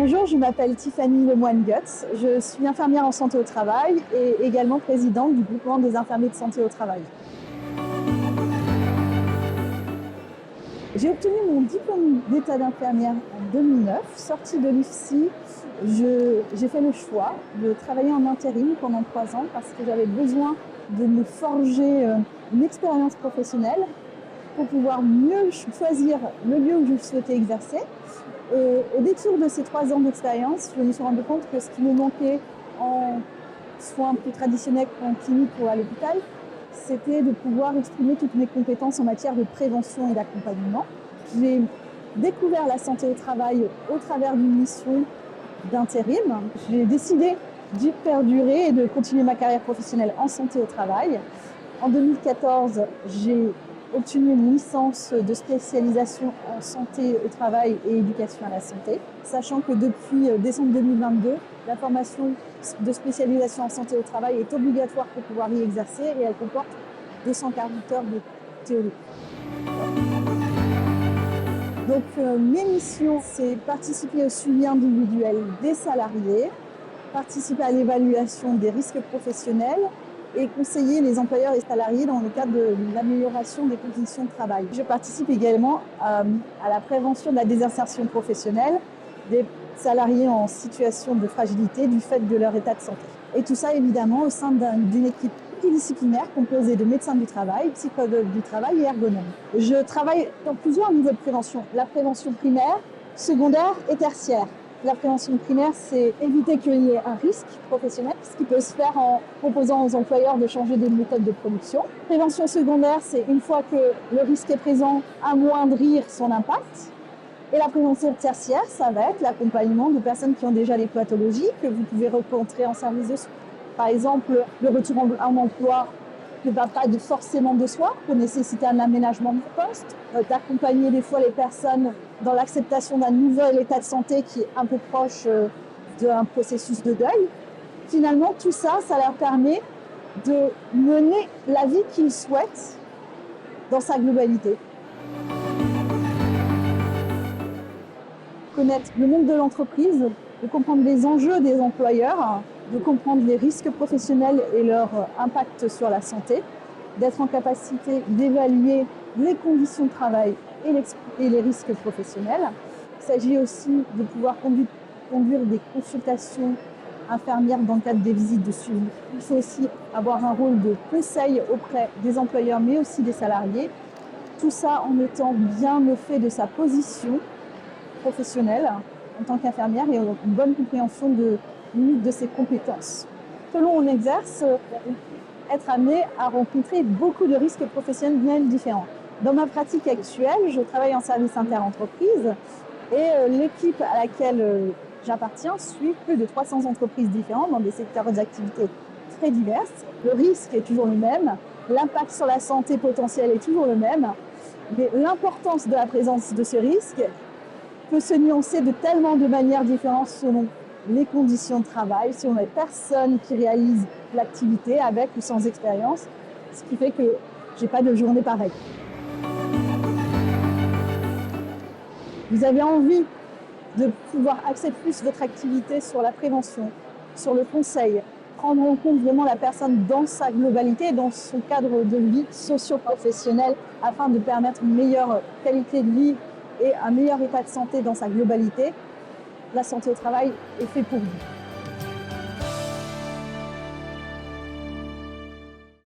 Bonjour, je m'appelle Tiffany Lemoine-Gutz. Je suis infirmière en santé au travail et également présidente du groupement des infirmiers de santé au travail. J'ai obtenu mon diplôme d'état d'infirmière en 2009. Sortie de l'IFSI, j'ai fait le choix de travailler en intérim pendant 3 ans parce que j'avais besoin de me forger une expérience professionnelle pour pouvoir mieux choisir le lieu où je souhaitais exercer. Au détour de ces 3 ans d'expérience, je me suis rendu compte que ce qui me manquait en soins plus traditionnels qu'en clinique ou à l'hôpital, c'était de pouvoir exprimer toutes mes compétences en matière de prévention et d'accompagnement. J'ai découvert la santé au travail au travers d'une mission d'intérim. J'ai décidé d'y perdurer et de continuer ma carrière professionnelle en santé au travail. En 2014, j'ai obtenu une licence de spécialisation en santé au travail et éducation à la santé, sachant que depuis décembre 2022, la formation de spécialisation en santé au travail est obligatoire pour pouvoir y exercer et elle comporte 240 heures de théorie. Donc mes missions, c'est participer au suivi individuel des salariés, participer à l'évaluation des risques professionnels et conseiller les employeurs et salariés dans le cadre de l'amélioration des conditions de travail. Je participe également à la prévention de la désinsertion professionnelle des salariés en situation de fragilité du fait de leur état de santé. Et tout ça évidemment au sein d'une équipe multidisciplinaire composée de médecins du travail, psychologues du travail et ergonomes. Je travaille dans plusieurs niveaux de prévention. La prévention primaire, secondaire et tertiaire. La prévention primaire, c'est éviter qu'il y ait un risque professionnel, ce qui peut se faire en proposant aux employeurs de changer des méthodes de production. Prévention secondaire, c'est une fois que le risque est présent, amoindrir son impact. Et la prévention tertiaire, ça va être l'accompagnement de personnes qui ont déjà des pathologies que vous pouvez rencontrer en service de soins. Par exemple, le retour en emploi ne va pas forcément de soi, peut nécessiter un aménagement de poste, d'accompagner des fois les personnes dans l'acceptation d'un nouvel état de santé qui est un peu proche d'un processus de deuil. Finalement, tout ça, ça leur permet de mener la vie qu'ils souhaitent dans sa globalité. Connaître le monde de l'entreprise, de comprendre les enjeux des employeurs, de comprendre les risques professionnels et leur impact sur la santé, d'être en capacité d'évaluer les conditions de travail et les risques professionnels. Il s'agit aussi de pouvoir conduire des consultations infirmières dans le cadre des visites de suivi. Il faut aussi avoir un rôle de conseil auprès des employeurs mais aussi des salariés. Tout ça en étant bien au fait de sa position professionnelle en tant qu'infirmière et une bonne compréhension de ses compétences. Selon on exerce, être amené à rencontrer beaucoup de risques professionnels différents. Dans ma pratique actuelle, je travaille en service interentreprise et l'équipe à laquelle j'appartiens suit plus de 300 entreprises différentes dans des secteurs d'activité très divers. Le risque est toujours le même, l'impact sur la santé potentielle est toujours le même, mais l'importance de la présence de ce risque peut se nuancer de tellement de manières différentes selon les conditions de travail, selon les personnes qui réalisent l'activité avec ou sans expérience, ce qui fait que j'ai pas de journée pareille. Vous avez envie de pouvoir axer plus votre activité sur la prévention, sur le conseil, prendre en compte vraiment la personne dans sa globalité, dans son cadre de vie socio-professionnel, afin de permettre une meilleure qualité de vie et un meilleur état de santé dans sa globalité. La santé au travail est fait pour vous.